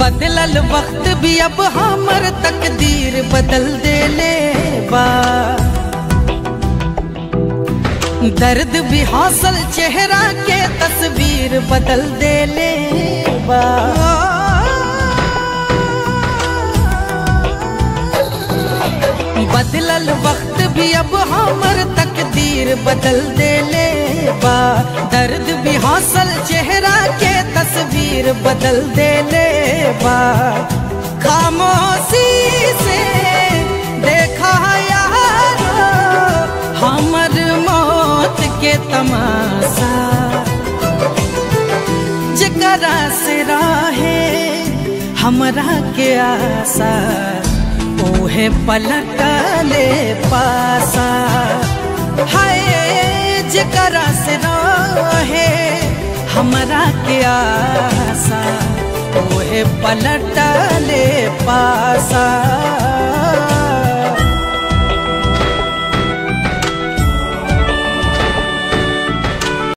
बदलल वक्त भी अब हमर तकदीर बदल दे ले बा। दर्द भी हौसल चेहरा के तस्वीर बदल दे ले बा। बदलल वक्त भी अब हमर तकदीर बदल दे ले बा। दर्द भी हौसल चेहरा के तस्वीर बदल दे ले बा। खामोशी से देखा यारो हमर मौत के तमाशा। जकरा से राहे हमरा के आशा ओहे पलटले पासा। हाय जकरा से रहे हमरा के आशा ओहे पलटले